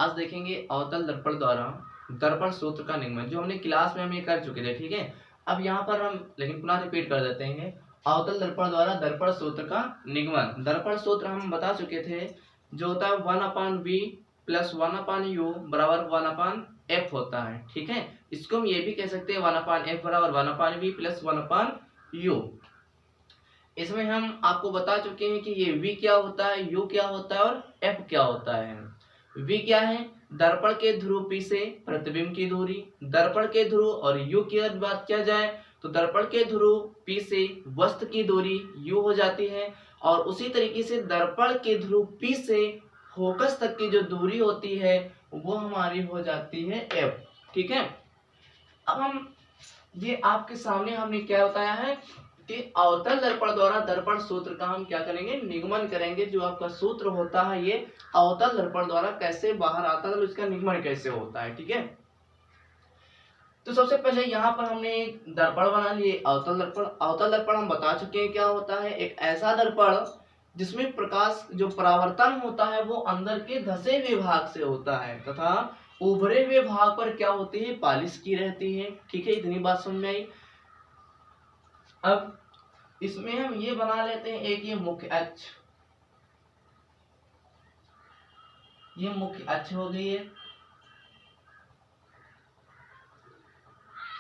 आज देखेंगे अवतल दर्पण द्वारा दर्पण सूत्र का निगमन, जो हमने क्लास में हम ये कर चुके थे। ठीक है, अब यहाँ पर हम लेकिन पुनः रिपीट कर देते हैं। अवतल दर्पण द्वारा दर्पण सूत्र का निगमन। दर्पण सूत्र हम बता चुके थे, जो होता है 1/v प्लस 1/u बराबर 1/f होता है। ठीक है, इसको हम ये भी कह सकते हैं 1/f बराबर 1/v प्लस 1/u। इसमें हम आपको बता चुके हैं कि ये v क्या होता है, u क्या होता है और f क्या होता है। v क्या है, दर्पण के ध्रुव P से प्रतिबिंब की दूरी। दर्पण के ध्रुव और u की अगर बात किया जाए तो दर्पण के ध्रुव P से वस्तु की दूरी u हो जाती है, और उसी तरीके से दर्पण के ध्रुव P से फोकस तक की जो दूरी होती है वो हमारी हो जाती है f। ठीक है, अब हम ये आपके सामने हमने क्या बताया है कि अवतल दर्पण द्वारा दर्पण सूत्र का हम क्या करेंगे, निगमन करेंगे। जो आपका सूत्र होता है ये अवतल दर्पण द्वारा कैसे बाहर आता है, तो इसका निगमन कैसे होता है। ठीक है, तो सबसे पहले यहाँ पर हमने एक दर्पण बना लिए, अवतल दर्पण। अवतल दर्पण हम बता चुके हैं क्या होता है, एक ऐसा दर्पण जिसमें प्रकाश जो परावर्तन होता है वो अंदर के धसे हुए भाग से होता है तथा उभरे हुए भाग पर क्या होती है, पालिश की रहती है। ठीक है, इतनी बात समझ में आई। अब इसमें हम ये बना लेते हैं एक ये मुख्य अक्ष, ये मुख्य अक्ष हो गई है।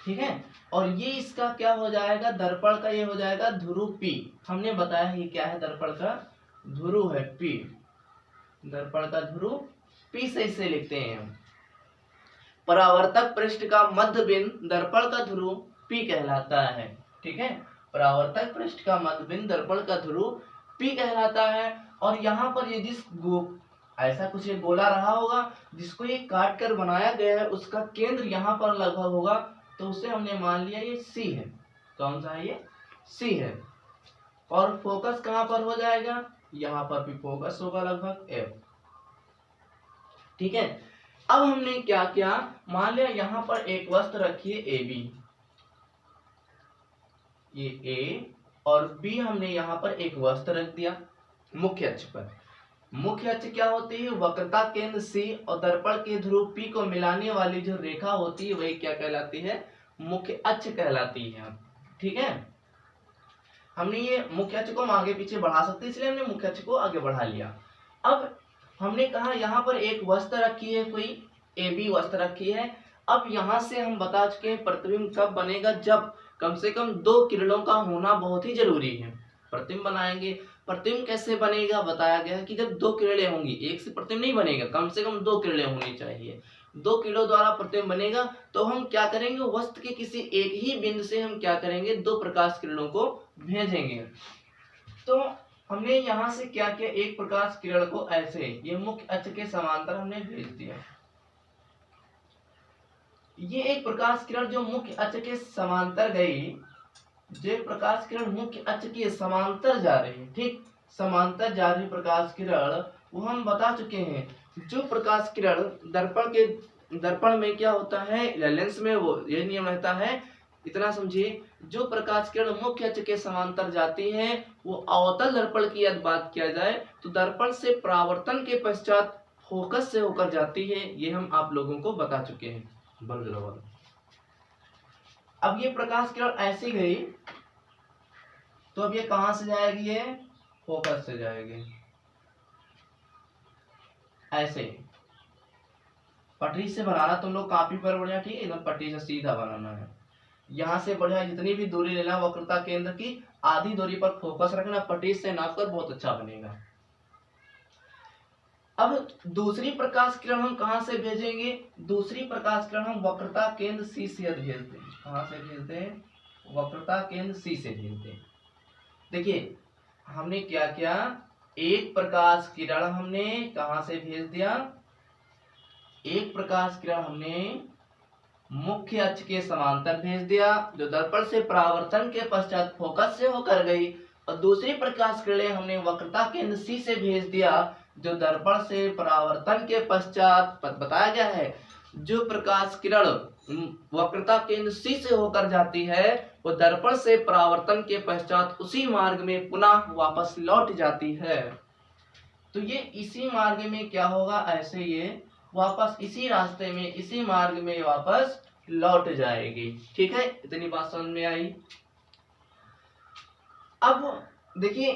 ठीक है, और ये इसका क्या हो जाएगा, दर्पण का ये हो जाएगा ध्रुव P। हमने बताया ये क्या है, दर्पण का ध्रुव है P। दर्पण का ध्रुव P से इसे लिखते हैं हम। परावर्तक पृष्ठ का मध्य बिंदु दर्पण का ध्रुव P कहलाता है। ठीक है, परावर्तक पृष्ठ का मध्य बिंदु दर्पण का ध्रुव P कहलाता है। और यहाँ पर ये जिस ऐसा कुछ ये गोला रहा होगा जिसको ये काट कर बनाया गया है, उसका केंद्र यहाँ पर लगभग होगा, तो उसे हमने मान लिया ये C है। कौन सा है, ये C है। और फोकस कहाँ पर हो जाएगा, यहाँ पर भी फोकस होगा लगभग F। ठीक है, अब हमने क्या किया, मान लिया यहाँ पर एक वस्तु रखी है AB, ये A और B हमने यहाँ पर एक वस्तु रख दिया मुख्य अक्ष पर। मुख्य अक्ष क्या होती है, वक्रता केंद्र C और दर्पण के ध्रुव P को मिलाने वाली जो रेखा होती है वही क्या कहलाती है, मुख्य अक्ष कहलाती है। ठीक है, हमने ये मुख्य अक्ष को हम आगे पीछे बढ़ा सकते हैं, इसलिए हमने मुख्य अक्ष को आगे बढ़ा लिया। अब हमने कहा यहाँ पर एक वस्तु रखी है, कोई AB वस्तु रखी है। अब यहाँ से हम बता चुके हैं प्रतिबिंब कब बनेगा, जब कम से कम 2 किरणों का होना बहुत ही जरूरी है। प्रतिबिंब बनाएंगे, प्रतिबिंब कैसे बनेगा बताया गया है कि जब 2 किरणें होंगी, एक से प्रतिबिंब नहीं बनेगा, कम से कम 2 किरणें होनी चाहिए। 2 किरणों द्वारा प्रतिबिंब बनेगा, तो हम क्या करेंगे, वस्तु के किसी एक ही बिंदु से हम क्या करेंगे, 2 प्रकाश किरणों को भेजेंगे। तो हमने यहाँ से क्या किया, एक प्रकाश किरण को ऐसे ये मुख्य अक्ष के समांतर हमने भेज दिया। ये एक प्रकाश किरण जो मुख्य अक्ष के समांतर गई, जो प्रकाश किरण मुख्य अक्ष के समांतर जा रही है। ठीक, समांतर जा रही प्रकाश किरण वो हम बता चुके हैं। जो प्रकाश किरण दर्पण में क्या होता है, लेंस में वो ये नियम रहता है, इतना समझिए। जो प्रकाश किरण मुख्य अक्ष के समांतर जाती है वो अवतल दर्पण की यदि बात किया जाए तो दर्पण से परावर्तन के पश्चात फोकस से होकर जाती है। ये हम आप लोगों को बता चुके हैं। अब ये प्रकाश किरण ऐसी गई, तो अब ये कहां से जाएगी, ये फोकस से जाएगी ऐसे। पटरी से बनाना तुम लोग कापी पर बढ़िया, ठीक है, एकदम पटरी से सीधा बनाना है। यहां से बढ़िया जितनी भी दूरी लेना वक्रता केंद्र की आधी दूरी पर फोकस रखना, पटरी से नापकर बहुत अच्छा बनेगा। अब दूसरी प्रकाश किरण हम कहां से भेजेंगे, दूसरी प्रकाश किरण हम वक्रता केंद्र C से भेजते हैं। कहां से भेजते हैं, वक्रता केंद्र C से भेजते हैं। देखिए हमने क्या किया, एक प्रकाश किरण हमने कहां से भेज दिया, एक प्रकाश किरण हमने मुख्य अक्ष के समांतर भेज दिया, जो दर्पण से परावर्तन के पश्चात फोकस से होकर गई। और दूसरी प्रकाश किरण हमने वक्रता केंद्र C से भेज दिया, जो दर्पण से परावर्तन के पश्चात बताया गया है। जो प्रकाश किरण वक्रता केंद्र C से होकर जाती है वो दर्पण से परावर्तन के पश्चात उसी मार्ग में पुनः वापस लौट जाती है। तो ये इसी मार्ग में क्या होगा, ऐसे ये वापस इसी रास्ते में, इसी मार्ग में वापस लौट जाएगी। ठीक है, इतनी बात समझ में आई। अब देखिए,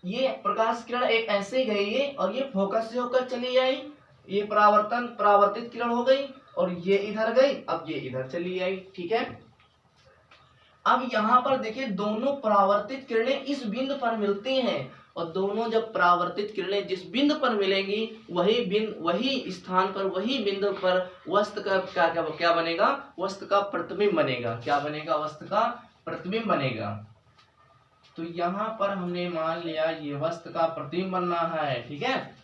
ये प्रकाश किरण एक ऐसे गई है और ये फोकस से होकर चली आई, ये परावर्तित किरण हो गई और ये इधर गई, अब ये इधर चली आई। ठीक है, अब यहाँ पर देखिए दोनों परावर्तित किरणें इस बिंदु पर मिलती हैं और दोनों जब परावर्तित किरणें जिस बिंदु पर मिलेंगी वही स्थान पर, वही बिंदु पर वस्तु का क्या बनेगा, वस्तु का प्रतिबिंब बनेगा। क्या बनेगा, वस्तु का प्रतिबिंब बनेगा। तो यहाँ पर हमने मान लिया ये वस्तु का प्रतिबिंब बनना है। ठीक है,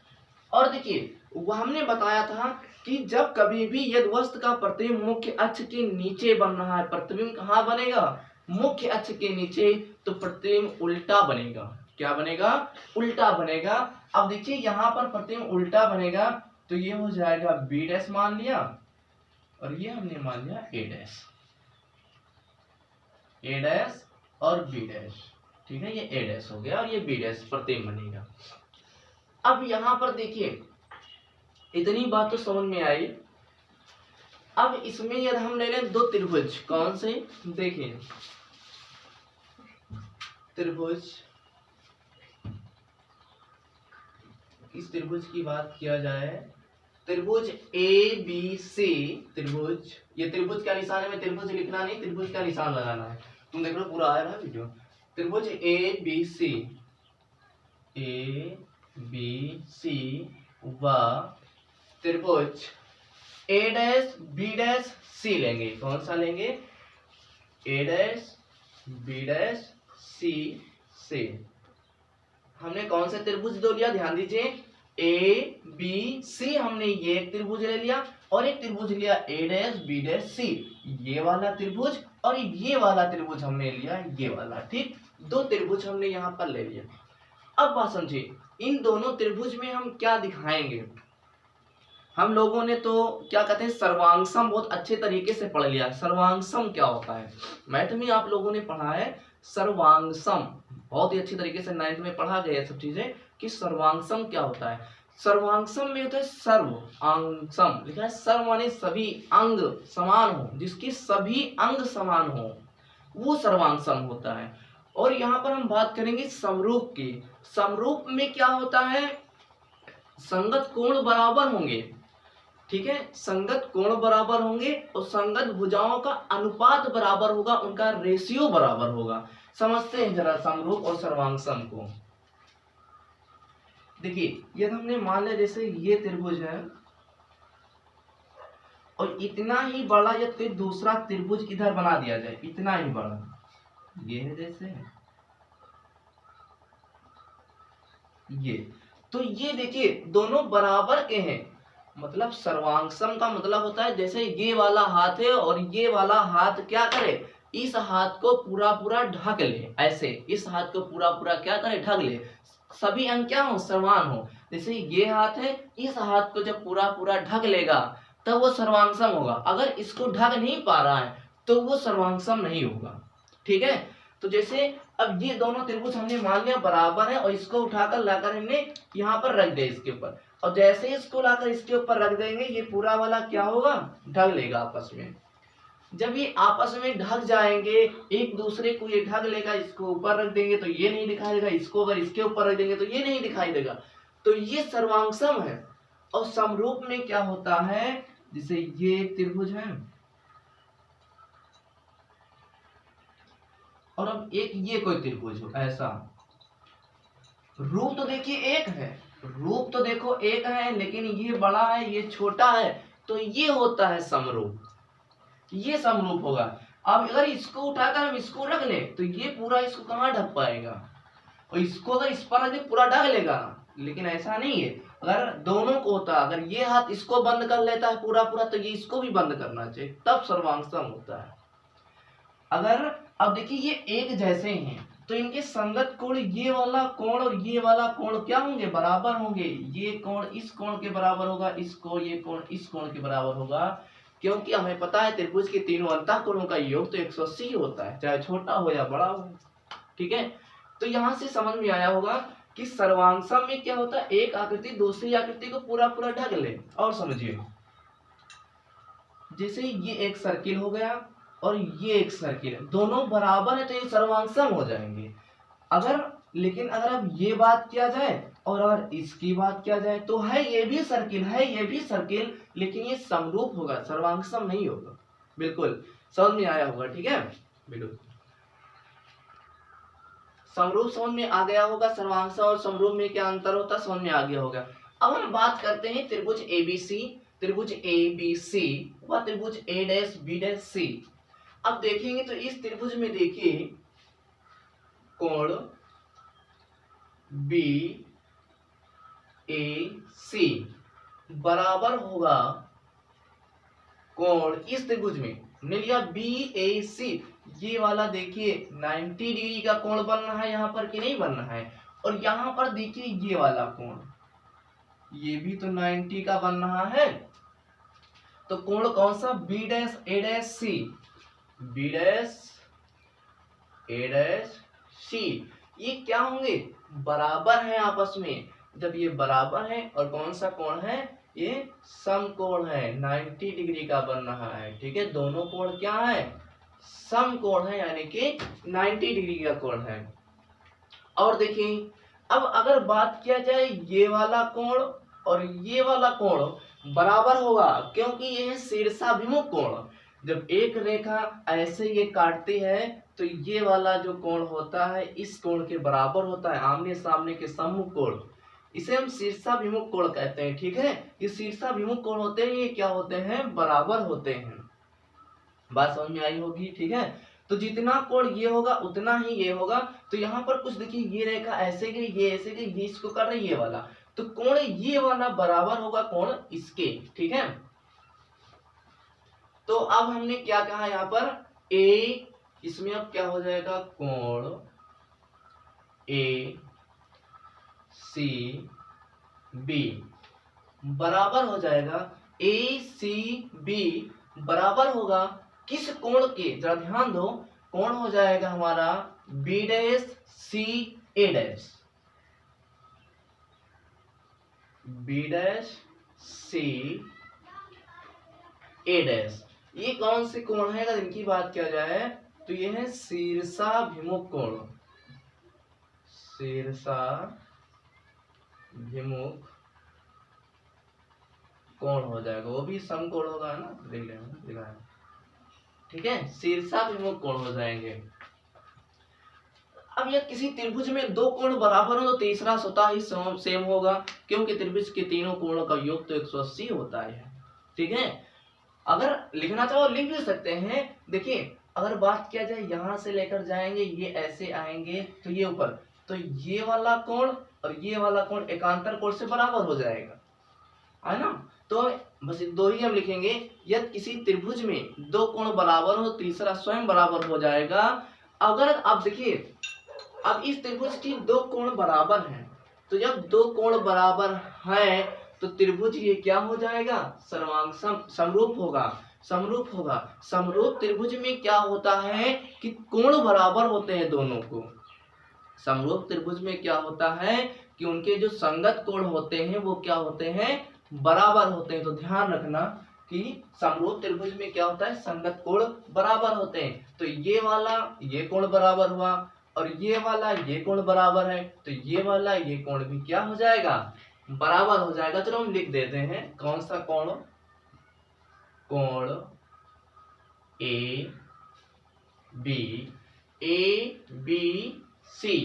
और देखिए वो हमने बताया था कि जब कभी भी यदि वस्तु का प्रतिबिंब मुख्य अक्ष के नीचे बन रहा है, प्रतिबिंब कहाँ बनेगा, मुख्य अक्ष के नीचे, तो प्रतिबिंब उल्टा बनेगा। क्या बनेगा, उल्टा बनेगा। अब देखिए यहाँ पर प्रतिबिंब उल्टा बनेगा तो ये हो जाएगा बी डैश मान लिया और ये हमने मान लिया ए डैश, ए डैश और बी डैश। ठीक है, ये ए डैश हो गया और ये बी डैश प्रतिबिंब बनेगा। अब यहाँ पर देखिए इतनी बात तो समझ में आई। अब इसमें यदि हम ले लें दो त्रिभुज, कौन से, देखिए त्रिभुज, इस त्रिभुज की बात किया जाए, त्रिभुज ए बी सी, त्रिभुज, ये त्रिभुज का निशान है, मैं त्रिभुज लिखना नहीं, त्रिभुज का निशान लगाना है। तुम देख लो पूरा आया ना वीडियो। त्रिभुज A B C, A B C व त्रिभुज ए डैश बी डैश सी लेंगे। कौन सा लेंगे, ए डैश बी डैश सी से। हमने कौन से त्रिभुज दो लिया, ध्यान दीजिए, ए बी सी, हमने ये एक त्रिभुज ले लिया और एक त्रिभुज लिया ए डैश बी डैश सी, ये वाला त्रिभुज, और ये वाला त्रिभुज हमने लिया ये वाला। ठीक, दो त्रिभुज हमने यहाँ पर ले लिया। अब बात समझिए, इन दोनों त्रिभुज में हम क्या दिखाएंगे। हम लोगों ने तो क्या कहते हैं सर्वांगसम बहुत अच्छे तरीके से पढ़ लिया। सर्वांगसम क्या होता है, मैथ में आप लोगों ने पढ़ा है सर्वांगसम, बहुत ही अच्छी तरीके से 9th में पढ़ा गया सब चीजें कि सर्वांगसम क्या होता है। सर्वांगसम में होता है सर्वांगसम, लिखा है सर्व माने सभी अंग समान हो, जिसकी सभी अंग समान हो वो सर्वांगसम होता है। और यहाँ पर हम बात करेंगे समरूप की। समरूप में क्या होता है, संगत कोण बराबर होंगे। ठीक है, संगत कोण बराबर होंगे और संगत भुजाओं का अनुपात बराबर होगा, उनका रेशियो बराबर होगा। समझते हैं जरा समरूप और सर्वांगसम को। देखिए यदि हमने मान लिया जैसे ये त्रिभुज है और इतना ही बड़ा यदि कोई दूसरा त्रिभुज इधर बना दिया जाए, इतना ही बड़ा, ये है जैसे ये, तो ये देखिए दोनों बराबर के हैं। मतलब सर्वांगसम का मतलब होता है जैसे ये वाला हाथ है और ये वाला हाथ क्या करे, इस हाथ को पूरा पूरा ढक ले, ऐसे इस हाथ को पूरा पूरा क्या करे, ढक ले, सभी अंग क्या हो, समान हो। जैसे ये हाथ है, इस हाथ को जब पूरा पूरा ढक लेगा तब वो सर्वांगसम होगा। अगर इसको ढक नहीं पा रहा है तो वो सर्वांगसम नहीं होगा। ठीक है, तो जैसे अब ये दोनों त्रिभुज हमने मान लिया बराबर है और इसको उठाकर लाकर हमने यहाँ पर रख दिया इसके ऊपर, और जैसे ही इसको लाकर इसके ऊपर रख देंगे ये पूरा वाला क्या होगा, ढक लेगा आपस में। जब ये आपस में ढक जाएंगे, एक दूसरे को ये ढक लेगा, इसको ऊपर रख देंगे तो ये नहीं दिखाई देगा, इसको अगर इसके ऊपर रख देंगे तो ये नहीं दिखाई देगा, तो ये सर्वांगसम है। और समरूप में क्या होता है, जैसे ये एक त्रिभुज है और अब एक ये कोई त्रिभुज हो, ऐसा रूप तो देखिए एक है, रूप तो देखो एक है, लेकिन ये बड़ा है ये छोटा है, तो ये होता है समरूप, ये समरूप होगा। अब अगर इसको उठाकर हम इसको रख ले तो ये पूरा इसको कहाँ ढक पाएगा, और इसको अगर इस पर रख दे पूरा ढक लेगा, लेकिन ऐसा नहीं है। अगर दोनों को होता, अगर ये हाथ इसको बंद कर लेता है पूरा पूरा तो ये इसको भी बंद करना चाहिए, तब सर्वांगसम होता है। अगर अब देखिए ये एक जैसे हैं तो इनके संगत कोण, ये वाला कोण और ये वाला कोण क्या होंगे, बराबर होंगे। ये कोण इस कोण के बराबर होगा, इसको ये कोण इस कोण के बराबर होगा, क्योंकि हमें पता है त्रिभुज के तीनों अंतःकोणों का योग तो 180 होता है, चाहे छोटा हो या बड़ा हो। ठीक है, तो यहाँ से समझ में आया होगा कि सर्वांगसम में क्या होता है, एक आकृति दूसरी आकृति को पूरा पूरा ढक ले। और समझिए, जैसे ये एक सर्किल हो गया और ये एक सर्किल है, दोनों बराबर है तो ये सर्वांगसम हो जाएंगे। लेकिन अगर अब ये बात किया जाए और अगर इसकी बात किया जाए तो है ये भी सर्किल, है ये भी सर्किल, लेकिन ये समरूप होगा, सर्वांगसम नहीं होगा। बिल्कुल समझ में आया होगा, ठीक है। बिल्कुल समरूप समझ में आ गया होगा, सर्वांगसम और समरूप में क्या अंतर होता है समझ में आ गया होगा। अब हम बात करते हैं त्रिभुज एबीसी, त्रिभुज एबीसी व त्रिभुज ए डैश बी डैश सी। अब देखेंगे तो इस त्रिभुज में देखिए कोण बी ए सी बराबर होगा कोण इस त्रिभुज में हमने लिया बी ए सी, ये वाला देखिए 90 डिग्री का कोण बनना है यहाँ पर कि नहीं बनना है। और यहाँ पर देखिए ये वाला कोण, ये भी तो 90 का बन रहा है। तो कोण कौन सा, बी डैश ए डैश सी, बी डैश ए डैश सी, ये क्या होंगे, बराबर है आपस में। जब ये बराबर है और कौन सा कोण है, ये समकोण है, 90 डिग्री का बन रहा है, ठीक है। दोनों कोण क्या है, समकोण है, यानी कि 90 डिग्री का कोण है। और देखिए अब अगर बात किया जाए ये वाला कोण और ये वाला कोण बराबर होगा, क्योंकि ये है शीर्षाभिमुख कोण। जब एक रेखा ऐसे ये काटती है तो ये वाला जो कोण होता है इस कोण के बराबर होता है, आमने सामने के सम्मुख कोण, इसे हम शीर्षाभिमुख कोण कहते हैं, ठीक है। ये शीर्षाभिमुख कोण होते हैं, ये क्या होते हैं, बराबर होते हैं। बात समझ में आई होगी, ठीक है। तो जितना कोण ये होगा उतना ही ये होगा। तो यहाँ पर कुछ देखिए, ये रेखा ऐसे गई, ये ऐसे गई, ये इसको कर रही है ये वाला, तो कोण ये वाला बराबर होगा कोण इसके, ठीक है। तो अब हमने क्या कहा यहाँ पर, ए, इसमें अब क्या हो जाएगा, कोण ए सी बी बराबर हो जाएगा, ए सी बी बराबर होगा किस कोण के, जरा ध्यान दो, कोण हो जाएगा हमारा B dash C A dash, B dash C A dash. ये कौन से कोण है, अगर इनकी बात किया जाए तो ये है शीर्षाभिमुख कोण, शीर्षाभिमुख कोण हो जाएगा, वो भी समकोण होगा ना, देख लेना दिखा है, ठीक है। शीर्षाभिमुख कोण हो जाएंगे। अब यह किसी त्रिभुज में दो कोण बराबर हो तो तीसरा स्वतः ही सेम होगा, क्योंकि त्रिभुज के तीनों कोणों का योग तो 180 होता है, ठीक है। अगर लिखना चाहो लिख भी सकते हैं। देखिए अगर बात किया जाए यहां से लेकर जाएंगे, ये ऐसे आएंगे तो ये ऊपर, तो ये वाला कोण और ये वाला कोण एकांतर कोण से बराबर हो जाएगा, है ना। तो बस दो ही हम लिखेंगे, यदि किसी त्रिभुज में दो कोण बराबर हो तीसरा स्वयं बराबर हो जाएगा। अगर आप देखिए, अब इस त्रिभुज की दो कोण बराबर हैं, तो जब दो कोण बराबर हैं तो त्रिभुज ये क्या हो जाएगा, सर्वांगसम, समरूप होगा, समरूप होगा। समरूप त्रिभुज में क्या होता है कि कोण बराबर होते हैं दोनों को। समरूप त्रिभुज में क्या होता है कि उनके जो संगत कोण होते हैं वो क्या होते हैं, बराबर होते हैं। तो ध्यान रखना कि समरूप त्रिभुज में क्या होता है, संगत कोण बराबर होते हैं। तो ये वाला ये कोण बराबर हुआ और ये वाला ये कोण बराबर है, तो ये वाला ये कोण भी क्या हो जाएगा, बराबर हो जाएगा। चलो हम लिख देते हैं कौन सा कोण, कोण A B C,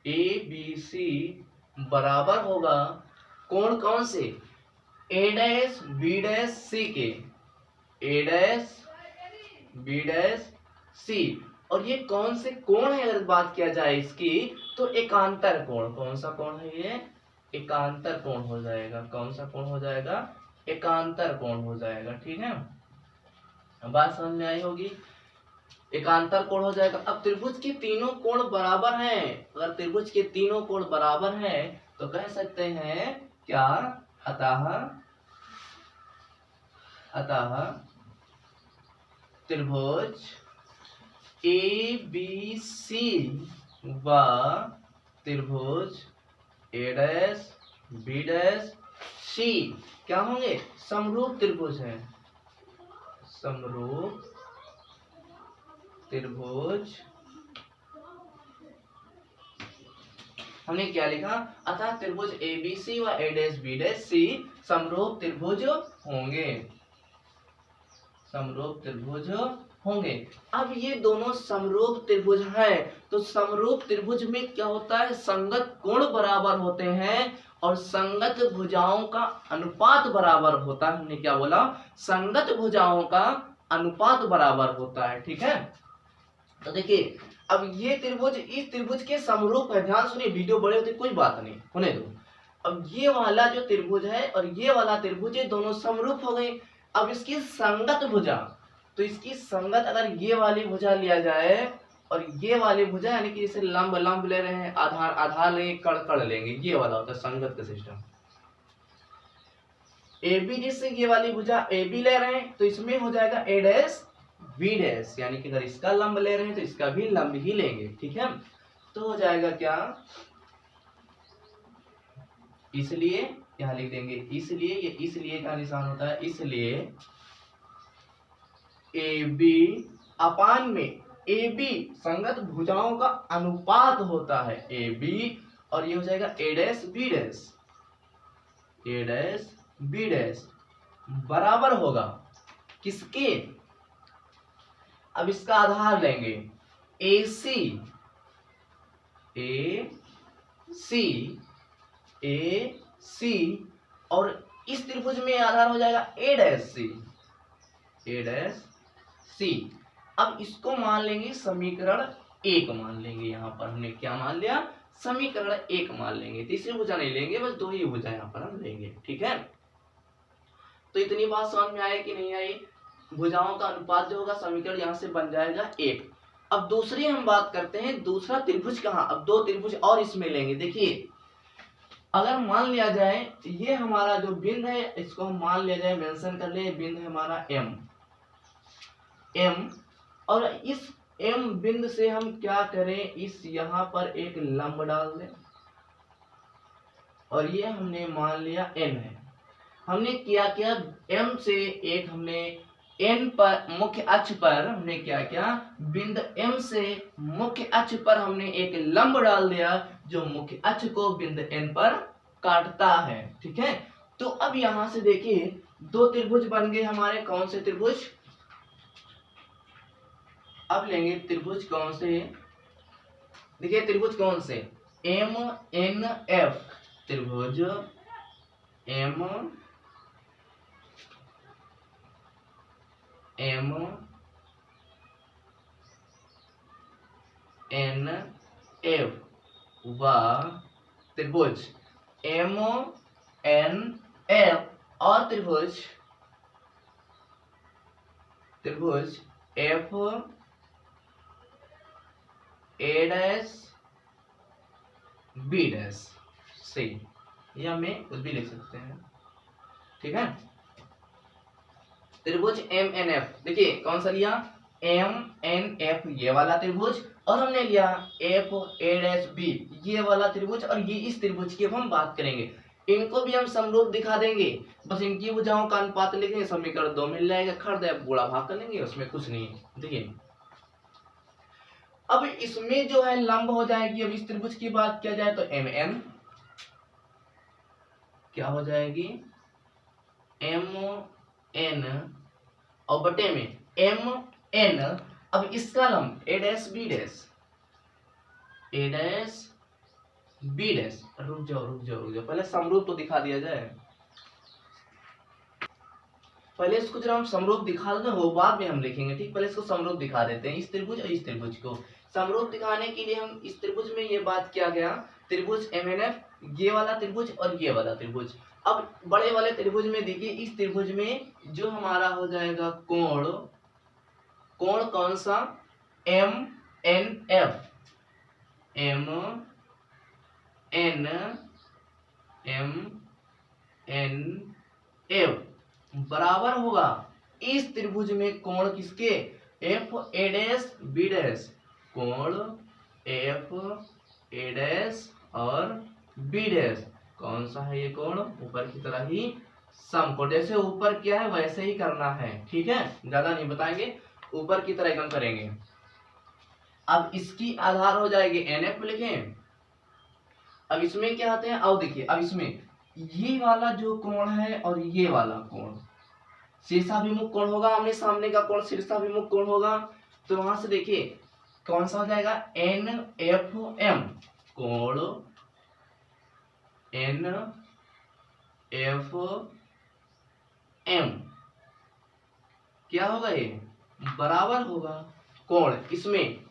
A B C बराबर होगा कोण कौन से, ए डैश बी डैश सी के, ए डैश बी डैश सी। और ये कौन से कोण है, अगर बात किया जाए इसकी तो एकांतर कोण। कौन सा कोण है ये, एकांतर कोण हो जाएगा। कौन सा कोण हो जाएगा, एकांतर कोण हो जाएगा, ठीक है। बात समझ में आई होगी, एकांतर कोण हो जाएगा। अब त्रिभुज के तीनों कोण बराबर हैं, अगर त्रिभुज के तीनों कोण बराबर हैं तो कह सकते हैं क्या, अतः त्रिभुज ए बी सी व त्रिभुज ए डैश बी डैश सी क्या होंगे? समरूप त्रिभुज है, समरूप त्रिभुज। हमने क्या लिखा? अतः त्रिभुज एबीसी व ए डैश बी डैश सी समरूप त्रिभुज होंगे, समरूप त्रिभुज होंगे। अब ये दोनों समरूप त्रिभुज हैं, तो समरूप त्रिभुज में क्या होता है? संगत कोण बराबर होते हैं और संगत भुजाओं का अनुपात बराबर होता है। हमने क्या बोला? संगत भुजाओं का अनुपात बराबर होता है। ठीक है, तो देखिए अब ये त्रिभुज इस त्रिभुज के समरूप है। ध्यान सुनिए, वीडियो बड़े होते कोई बात नहीं, होने दो। अब ये वाला जो त्रिभुज है और ये वाला त्रिभुज, ये दोनों समरूप हो गए। अब इसकी संगत भुजा, तो इसकी संगत अगर ये वाली भुजा लिया जाए और ये वाली भुजा, यानी कि इसे लंब लंब ले रहे हैं, आधार आधार लेंगे, कड़ कड़ लेंगे, ये वाला होता है संगत का सिस्टम। ए बी जिससे ये वाली भुजा ए बी ले रहे हैं, तो इसमें हो जाएगा ए डैश बी डैश, यानी कि अगर इसका लंब ले रहे हैं तो इसका भी लंब ही लेंगे। ठीक है, तो हो जाएगा क्या? इसलिए यहां लिख देंगे, इसलिए ये इसलिए का निशान होता है, इसलिए ए बी अपान में ए बी संगत भुजाओं का अनुपात होता है ए बी, और ये हो जाएगा ए डैश बी डैश, ए डैश बी डैश बराबर होगा किसके? अब इसका आधार लेंगे ए सी, ए सी, ए सी, और इस त्रिभुज में आधार हो जाएगा ए डैश सी, ए डैश सी। अब इसको मान लेंगे समीकरण 1 मान लेंगे। यहां पर हमने क्या मान लिया? समीकरण 1 मान लेंगे। तीसरी भुजा नहीं लेंगे, बस 2 ही भुजा यहां पर हम लेंगे। ठीक है, तो इतनी बात समझ में आई कि नहीं आई? भुजाओं का अनुपात जो होगा समीकरण यहां से बन जाएगा 1। अब दूसरी हम बात करते हैं, दूसरा त्रिभुज कहाँ? अब 2 त्रिभुज और इसमें लेंगे। देखिए अगर मान लिया जाए ये हमारा जो बिंदु है, इसको हम मान लिया जाए, मेंशन कर ले, बिंदु है हमारा एम, एम, और इस एम बिंदु से हम क्या करें? इस यहाँ पर एक लंब डाल दें, और ये हमने मान लिया एन है। हमने क्या किया? एम से एक हमने एन पर मुख्य अक्ष पर हमने क्या किया? बिंदु एम से मुख्य अक्ष पर हमने एक लंब डाल दिया जो मुख्य अक्ष को बिंदु एन पर काटता है। ठीक है, तो अब यहां से देखिए 2 त्रिभुज बन गए हमारे। कौन से त्रिभुज? अब लेंगे त्रिभुज कौन से? देखिए त्रिभुज कौन से? एम एन एफ त्रिभुज, एम एम एन एफ व त्रिभुज एम एन एफ और त्रिभुज F A dash B dash C, या हमें कुछ भी लिख सकते हैं। ठीक है, त्रिभुज एम एन एफ, देखिए कौन सा लिया? एम एन एफ ये वाला त्रिभुज, और हमने लिया एफ ए डैश बी ये वाला त्रिभुज, और ये इस त्रिभुज की अब हम बात करेंगे। इनको भी हम समरूप दिखा देंगे, बस इनकी भुजाओं का अनुपात लिखेंगे, समीकरण 2 मिल जाएगा, खड़ दे बुढ़ा भाग कर लेंगे, उसमें कुछ नहीं है। देखिए अब इसमें जो है लंब हो जाएगी। अब इस त्रिभुज की बात किया जाए तो एम एन क्या हो जाएगी? एम एन और बटे में एम एन। अब इसका लंब ए डैश बी डैश, ए डैश बी डैश। रुक जाओ, पहले समरूप तो दिखा दिया जाए। पहले इसको जब हम समरूप दिखा देते हैं वो बाद में हम लिखेंगे। ठीक, पहले इसको समरूप दिखा देते हैं, इस त्रिभुज और इस त्रिभुज को। समरूप दिखाने के लिए हम इस त्रिभुज में ये बात किया गया, त्रिभुज एम एन एफ ये वाला त्रिभुज और ये वाला त्रिभुज। अब बड़े वाले त्रिभुज में देखिए, इस त्रिभुज में जो हमारा हो जाएगा कोण, कोण कौन सा? M N F, M N F बराबर होगा इस त्रिभुज में कोण किसके? F A dash B dash, कोण एफ ए डैश और बी डैश। कौन सा है ये कोण? ऊपर की तरह ही समकोण। जैसे ऊपर क्या है वैसे ही करना है, ठीक है, ज्यादा नहीं बताएंगे, ऊपर की तरह एकदम करेंगे। अब इसकी आधार हो जाएगी NF लिखें। अब इसमें क्या आते हैं, अब देखिए, अब इसमें ये वाला जो कोण है और ये वाला कोण शीर्षाभिमुख कोण होगा, आमने सामने का कोण शीर्षाभिमुख कोण होगा। तो वहां से देखिए कौन सा हो जाएगा, NFM कोण NFM क्या होगा, ये बराबर होगा कोण इसमें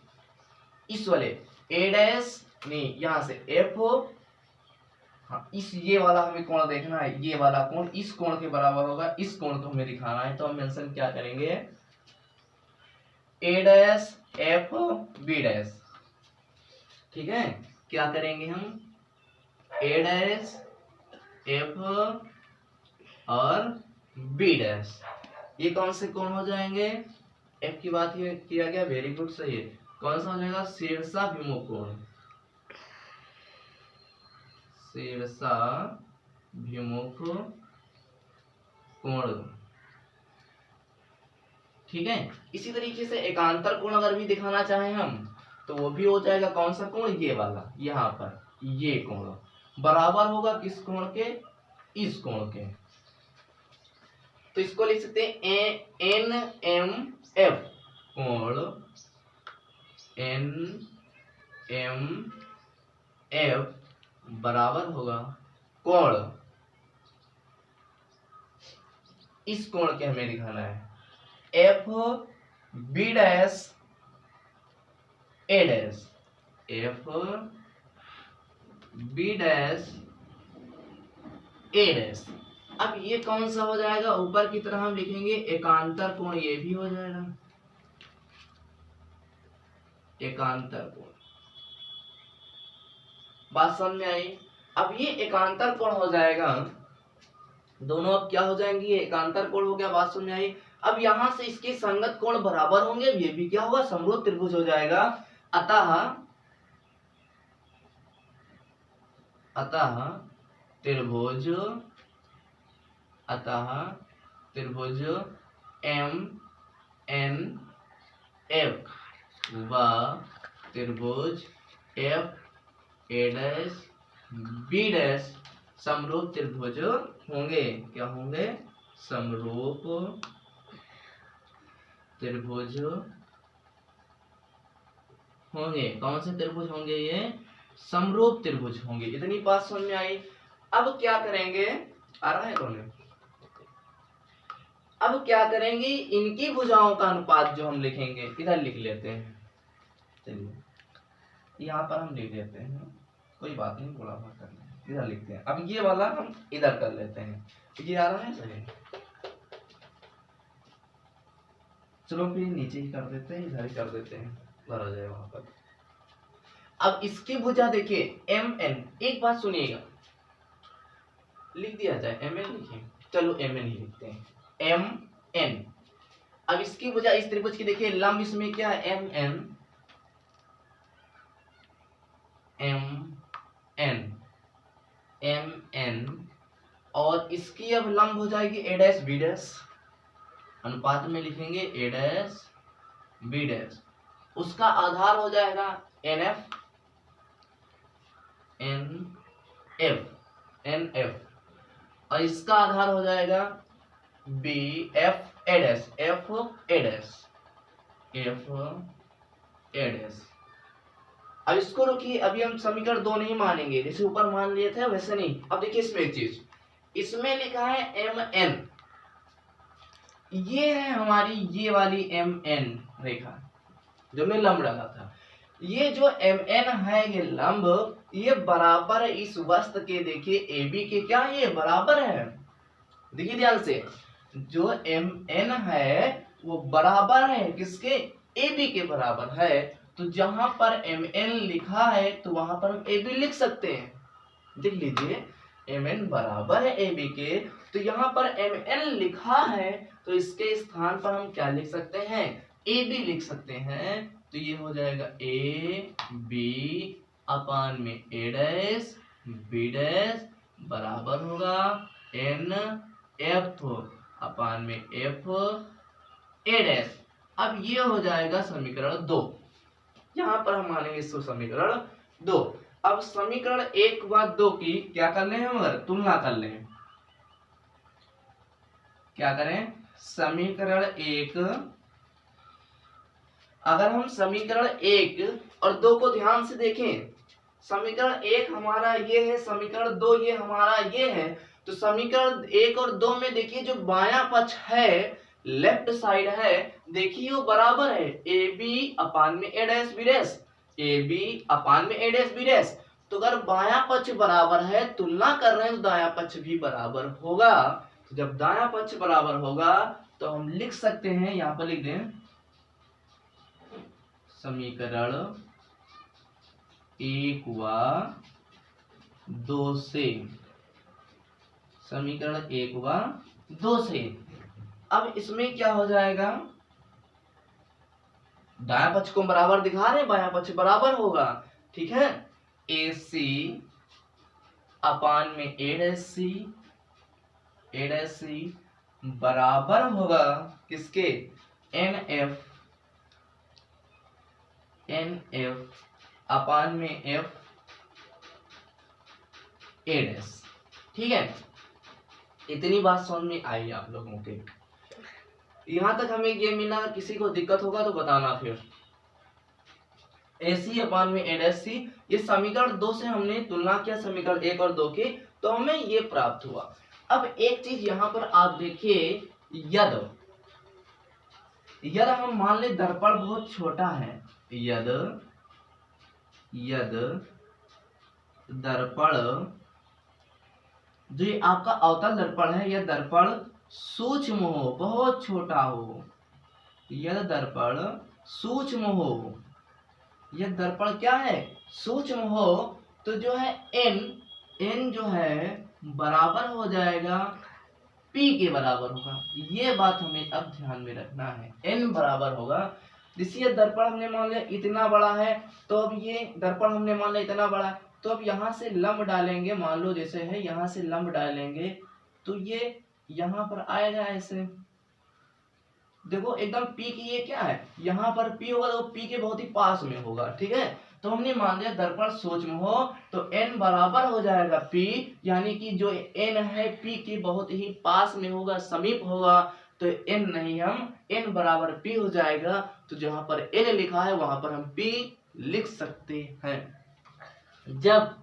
इस वाले A डैश नहीं, यहां से F, हाँ इस ये वाला हमें कोण देखना है, ये वाला कोण इस कोण के बराबर होगा, इस कोण को हमें दिखाना है। तो हम मेंशन क्या करेंगे, A dash F B dash, ठीक है। क्या करेंगे हम, A डैश F और B डैश, ये कौन से कोण हो जाएंगे, F की बात ये किया गया, वेरी गुड, सही है। कौन सा हो जाएगा, शीर्षाभिमुख कोण, शीर्षाभिमुख कोण, ठीक है। इसी तरीके से एकांतर कोण अगर भी दिखाना चाहें हम तो वो भी हो जाएगा, कौन सा कोण, ये वाला, यहाँ पर ये कोण बराबर होगा किस कोण के, इस कोण के। तो इसको लिख सकते हैं NMF कोण NMF बराबर होगा कोण, इस कोण के हमें दिखाना है, F B dash A dash, F B dash A dash. अब ये कौन सा हो जाएगा, ऊपर की तरह हम लिखेंगे एकांतर कोण, ये भी हो जाएगा एकांतर कोण। बात समझ में आई। अब ये एकांतर कोण हो जाएगा, दोनों अब क्या हो जाएंगे, ये एकांतर कोण हो गया, बात समझ में आई। अब यहां से इसके संगत कोण बराबर होंगे, ये भी क्या होगा, समरूप त्रिभुज हो जाएगा। अतः त्रिभुज MNF व त्रिभुज FA डैश B डैश समरूप त्रिभुज होंगे। क्या होंगे, समरूप त्रिभुज होंगे। कौन से त्रिभुज होंगे, ये समरूप त्रिभुज होंगे। इतनी बात समझ में आई। अब क्या करेंगे, आ रहा है कौन, अब क्या करेंगे, इनकी भुजाओं का अनुपात जो हम लिखेंगे, इधर लिख लेते हैं, चलिए यहाँ पर हम लिख लेते हैं, कोई बात नहीं, थोड़ा बहुत करना है, इधर लिखते हैं। अब ये वाला हम इधर कर लेते हैं, ये आ रहा है सही, चलो फिर नीचे ही कर देते हैं, इधर ही कर देते हैं, इधर आ जाए वहां पर। अब इसकी भुजा देखिए MN, एक बात सुनिएगा, लिख दिया जाए MN लिखिए, चलो MN ही लिखते हैं, MN। अब इसकी भुजा इस त्रिभुज की देखिए, लंब इसमें क्या है, MN, और इसकी अब लंब हो जाएगी A डैश B डैश, अनुपात में लिखेंगे A डैश B डैश। उसका आधार हो जाएगा NF, और इसका आधार हो जाएगा FA डैश, अब इसको रोकिए, अभी हम समीकरण 2 नहीं मानेंगे, जैसे ऊपर मान लिए थे वैसे नहीं। अब देखिए इसमें एक चीज, इसमें लिखा है MN, ये है हमारी ये वाली MN रेखा जो मैं लंब डाला था। ये जो MN है ये लंब, ये बराबर है इस वस्तु के, देखिए AB के, क्या ये बराबर है, देखिए ध्यान से, जो MN है वो बराबर है किसके, AB के बराबर है। तो जहां पर MN लिखा है तो वहां पर हम AB लिख सकते हैं, देख लीजिए MN बराबर है AB के, तो यहाँ पर MN लिखा है तो इसके स्थान पर हम क्या लिख सकते हैं, AB लिख सकते हैं। तो ये हो जाएगा AB अपान में A डैश बी डैश बराबर होगा एन एफ अपान में एफ ए डैश। अब ये हो जाएगा समीकरण 2। यहाँ पर हम मानेंगे इसको समीकरण 2। अब समीकरण 1 व 2 की क्या कर लें हम, अगर तुलना कर लें, क्या करें, समीकरण 1, अगर हम समीकरण 1 और 2 को ध्यान से देखें, समीकरण 1 हमारा ये है, समीकरण 2 ये हमारा ये है, तो समीकरण 1 और 2 में देखिए जो बायां पक्ष है, लेफ्ट साइड है, देखिए वो बराबर है ए बी अपान में A dash B dash, A B अपान में ए डैश बी डैश। तो अगर बायां पक्ष बराबर है, तुलना कर रहे हैं, तो दायां पक्ष भी बराबर होगा। तो जब दायां पक्ष बराबर होगा तो हम लिख सकते हैं, यहां पर लिख दें समीकरण 1 व 2 से, समीकरण 1 व 2 से। अब इसमें क्या हो जाएगा, दायां पक्ष को बराबर दिखा रहे हैं, बायां पक्ष बराबर होगा, ठीक है। ए सी अपान में A dash C, A dash सी बराबर होगा किसके, एन एफ, एन एफ अपान में एफ ए डैश, ठीक है। इतनी बात समझ में आई आप लोगों के, यहां तक हमें ये मिला। अगर किसी को दिक्कत होगा तो बताना फिर। ए सी अपान में ए डैश सी, ये समीकरण 2 से हमने तुलना किया समीकरण 1 और 2 की, तो हमें ये प्राप्त हुआ। अब एक चीज यहां पर आप देखिए, यदि हम मान ले दर्पण बहुत छोटा है, यदि दर्पण जो ये आपका अवतल दर्पण है, यह दर्पण सूक्ष्म हो, बहुत छोटा हो, यदि दर्पण सूक्ष्म हो, यह दर्पण क्या है, सूक्ष्म हो, तो जो है n जो है बराबर हो जाएगा p के बराबर होगा। ये बात हमें अब ध्यान में रखना है, n बराबर होगा। जिससे दर्पण हमने मान लिया इतना बड़ा है, तो अब ये दर्पण हमने मान लिया इतना बड़ा है, तो अब यहाँ से लंब डालेंगे, मान लो जैसे है, यहाँ से लंब डालेंगे तो ये यहाँ पर आएगा ऐसे। देखो एकदम P की ये क्या है, यहाँ पर P होगा तो P के बहुत ही पास में होगा, ठीक है। तो हमने मान लिया दर्पण सूक्ष्म हो तो n बराबर हो जाएगा P, यानी कि जो n है P के बहुत ही पास में होगा, समीप होगा, तो n नहीं, हम n बराबर P हो जाएगा। तो जहां पर n लिखा है वहां पर हम P लिख सकते हैं। जब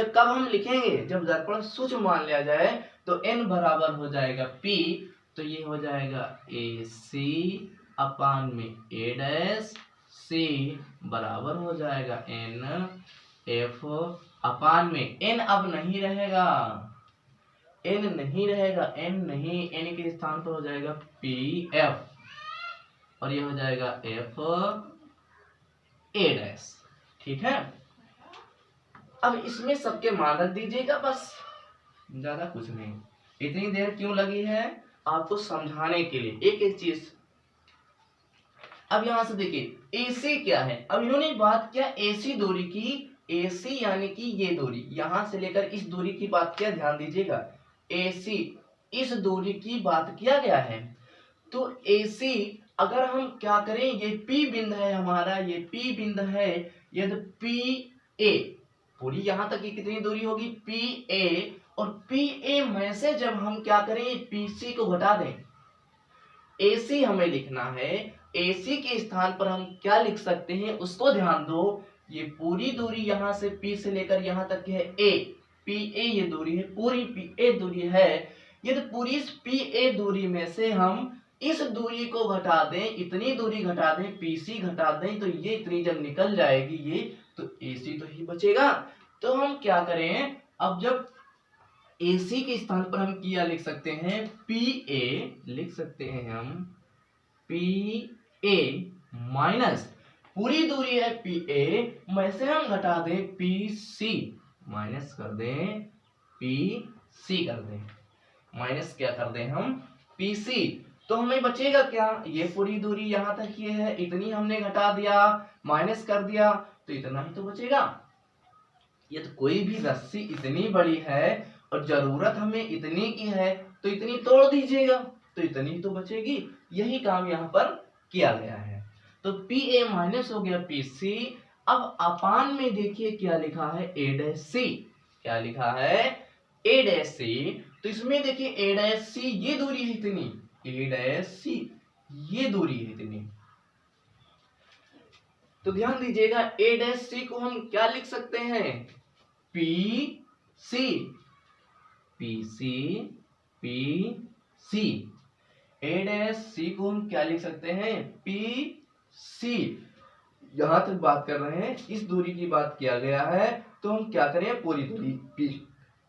कब हम लिखेंगे, जब दर्पण सूक्ष्म मान लिया जाए तो n बराबर हो जाएगा P, तो ये हो जाएगा ए सी अपान में ए डैश सी बराबर हो जाएगा एन एफ अपान में n अब नहीं रहेगा, n नहीं रहेगा, n नहीं, n के स्थान पर हो जाएगा पी एफ, और ये हो जाएगा एफ ए डैश, ठीक है। अब इसमें सबके मान रख दीजिएगा, बस ज्यादा कुछ नहीं। इतनी देर क्यों लगी है, आपको समझाने के लिए एक एक चीज। अब यहां से देखिए AC क्या है, अब इन्होंने बात किया AC दूरी की, AC यानी कि ये दूरी यहां से लेकर इस दूरी की बात किया, ध्यान दीजिएगा, AC इस दूरी की बात किया गया है। तो AC अगर हम क्या करें, ये P बिंदु है हमारा, ये P बिंदु है, यदि PA पूरी यहां तक की कितनी दूरी होगी PA, और PA में से जब हम क्या करें PC को घटा दें, AC हमें लिखना है, AC के स्थान पर हम क्या लिख सकते हैं उसको ध्यान दो। ये पूरी दूरी यहां से P से लेकर यहां तक है A, PA ये दूरी है, पूरी PA दूरी है। यदि पूरी इस PA दूरी में से हम इस दूरी को घटा दें, इतनी दूरी घटा दें, PC घटा दें, तो ये इतनी जब निकल जाएगी ये, तो AC तो ही बचेगा। तो हम क्या करें, अब जब AC के स्थान पर हम क्या लिख सकते हैं, PA लिख सकते हैं हम, PA माइनस पूरी दूरी है PA में से हम घटा दें PC, माइनस कर दें PC कर दें, माइनस क्या कर दें हम PC, तो हमें बचेगा क्या, ये पूरी दूरी यहां तक ये है, इतनी हमने घटा दिया, माइनस कर दिया, तो इतना ही तो बचेगा। ये तो कोई भी रस्सी इतनी बड़ी है और जरूरत हमें इतनी की है तो इतनी तोड़ दीजिएगा, तो इतनी तो बचेगी। यही काम यहाँ पर किया गया है। तो पी ए माइनस हो गया पी सी। अब अपान में देखिए क्या लिखा है, ए डैश सी। क्या लिखा है, ए डैश सी। तो इसमें देखिए ए डैश सी ये दूरी है इतनी, ए डैश सी ये दूरी है इतनी। तो ध्यान दीजिएगा ए डैश सी को हम क्या लिख सकते हैं, P C, P C, P C. A dash C को हम क्या लिख सकते हैं, पी सी। यहां तक बात कर रहे हैं, इस दूरी की बात किया गया है, तो हम क्या करें, पूरी दूरी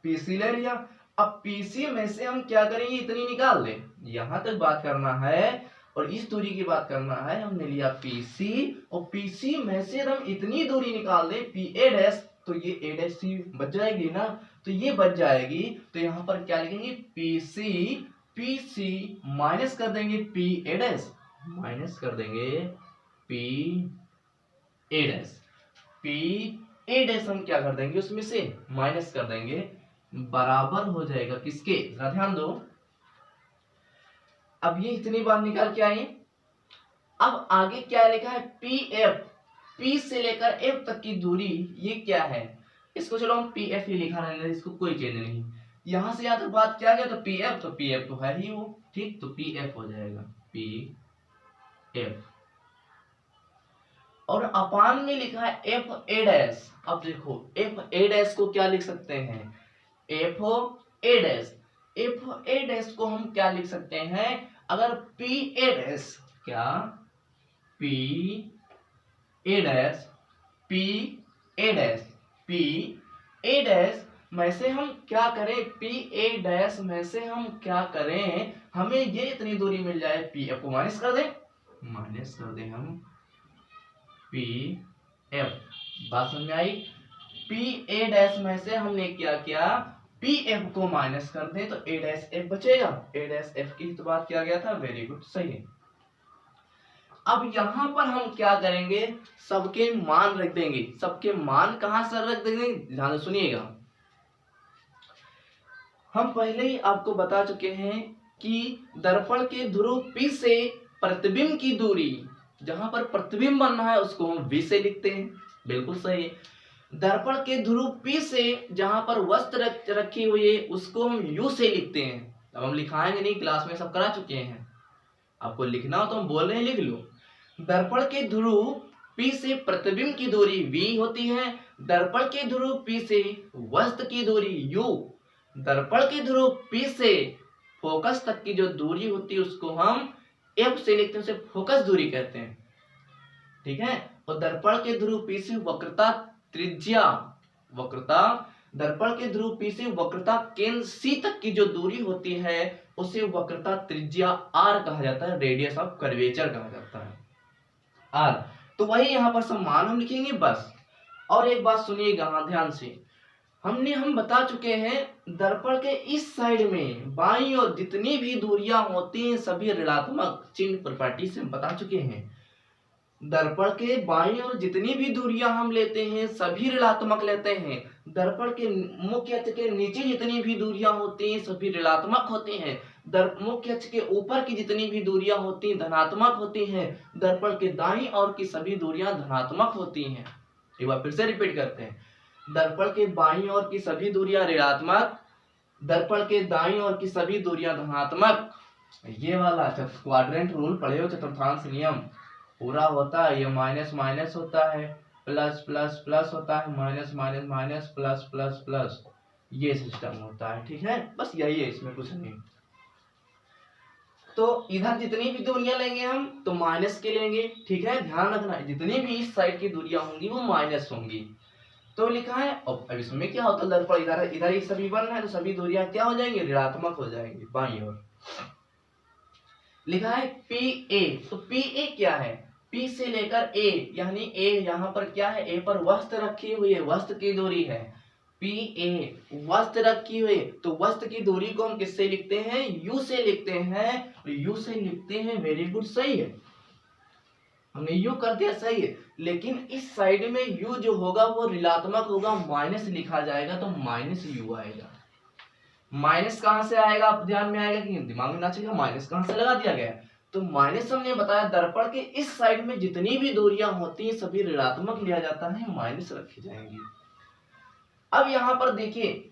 पी सी ले लिया। अब पी सी में से हम क्या करेंगे, इतनी निकाल लें। यहां तक बात करना है और इस दूरी की बात करना है। हमने लिया पी सी और पी सी में से हम इतनी दूरी निकाल दें पी ए डैश, तो ये ए डैश सी बच जाएगी ना, तो ये बच जाएगी। तो यहाँ पर क्या लिखेंगे, पी सी माइनस कर देंगे पी ए डैश, माइनस कर देंगे P A dash. P A dash हम क्या कर देंगे, उसमें से माइनस कर देंगे, बराबर हो जाएगा किसके, जरा ध्यान दो। अब ये इतनी बार निकाल के आए। अब आगे क्या लिखा है, पी एफ, पी से लेकर एफ तक की दूरी ये क्या है, इसको चलो हम पी एफ ही लिखा रहने, इसको कोई चेंज नहीं। यहां से यहां तक बात क्या गया, तो पी एफ तो है ही वो, ठीक। तो पी एफ हो जाएगा पी एफ। और अपान में लिखा है एफ ए डैश। अब देखो एफ ए डैश को क्या लिख सकते हैं, F A dash. F A dash को हम क्या लिख सकते हैं, अगर पी ए डैश, क्या P A dash, P A dash, P A dash में से हम क्या करें, पी ए डैश में से हम क्या करें, हमें ये इतनी दूरी मिल जाए, पी एफ को माइनस कर दें, माइनस कर दें हम पी एफ। बात समझ में आई। पी ए डैश में से हमने क्या किया, पी एफ को माइनस कर दें तो ए डैश एफ बचेगा। ए डैश एफ की तो बात किया गया था, वेरी गुड, सही है। अब यहां पर हम क्या करेंगे, सबके मान रख देंगे। सबके मान कहां से रख देंगे, ध्यान से सुनिएगा। हम पहले ही आपको बता चुके हैं कि दर्पण के ध्रुव P से प्रतिबिंब की दूरी, जहां पर प्रतिबिंब बनना है उसको हम V से लिखते हैं, बिल्कुल सही है। दर्पण के ध्रुव P से जहां पर वस्तु रखी हुई है उसको हम U से लिखते हैं। अब हम लिखाएंगे नहीं, क्लास में सब करा चुके हैं। आपको लिखना हो तो हम बोल रहे हैं, लिख लो। दर्पण के ध्रुव P से प्रतिबिंब की दूरी V होती है। दर्पण के ध्रुव P से वस्तु की दूरी U। दर्पण के ध्रुव P से फोकस तक की जो दूरी होती है उसको हम F से लिखते हैं, उसे फोकस दूरी कहते हैं, ठीक है। और दर्पण के ध्रुव P से वक्रता त्रिज्या, दर्पण के ध्रुव P से वक्रता केंद्र C तक की जो दूरी होती है उसे वक्रता त्रिज्या R कहा जाता है, रेडियस ऑफ कर्वेचर कहा जाता है, R। तो वही यहाँ पर सब मान हम लिखेंगे बस। और एक बात सुनिएगा ध्यान से, हम बता चुके हैं दर्पण के इस साइड में बाईं ओर जितनी भी दूरियां होती हैं सभी ऋणात्मक चिन्ह प्रॉपर्टी से हम बता चुके हैं। दर्पण के बाईं ओर जितनी भी दूरियां हम लेते हैं सभी ऋणात्मक लेते हैं। दर्पण के मुख्य अक्ष के नीचे जितनी भी दूरियां होती हैं सभी ऋणात्मक होती हैं। मुख्य अक्ष के ऊपर की जितनी भी दूरियां होती हैं धनात्मक होती हैं। दर्पण के दाईं ओर की सभी दूरियां धनात्मक होती हैं। एक बार फिर से रिपीट करते हैं, दर्पण के बाईं ओर की सभी दूरियां ऋणात्मक, दर्पण के दाईं ओर की सभी दूरियां धनात्मक। ये वाला क्वाड्रेंट रूल पढ़े हो, चतुर्थांश नियम पूरा होता है। ये माइनस माइनस होता है, प्लस प्लस प्लस होता है, minus minus minus, plus plus plus, ये सिस्टम होता है, ठीक है। बस यही है, इसमें कुछ नहीं। तो इधर जितनी भी दूरियां लेंगे हम तो माइनस के लेंगे, ठीक है। ध्यान रखना जितनी भी इस साइड की दूरियां होंगी वो माइनस होंगी। तो लिखा है, अब इसमें क्या होता है, दर्पण इधर ही सभी बन रहा है तो सभी दूरियां क्या हो जाएंगी, ऋणात्मक हो जाएंगी बाईं ओर। लिखा है पी ए, तो पी ए क्या है, P से लेकर A, यानी A यहाँ पर क्या है, A पर वस्तु रखी हुई है, वस्तु की दूरी है। PA वस्तु रखी हुई, तो वस्तु की दूरी को हम किससे लिखते हैं, U से लिखते हैं। U से लिखते हैं, वेरी गुड, सही है, हमने U कर दिया, सही है। लेकिन इस साइड में u जो होगा वो ऋणात्मक होगा, माइनस लिखा जाएगा तो माइनस u आएगा। माइनस कहां से आएगा, आप ध्यान में आएगा कि दिमाग में ना चलेगा, माइनस कहां से लगा दिया गया है। तो माइनस हमने बताया दर्पण के इस साइड में जितनी भी दूरियां होती हैं सभी ऋणात्मक लिया जाता है, माइनस रखी जाएंगी। अब यहां पर देखिए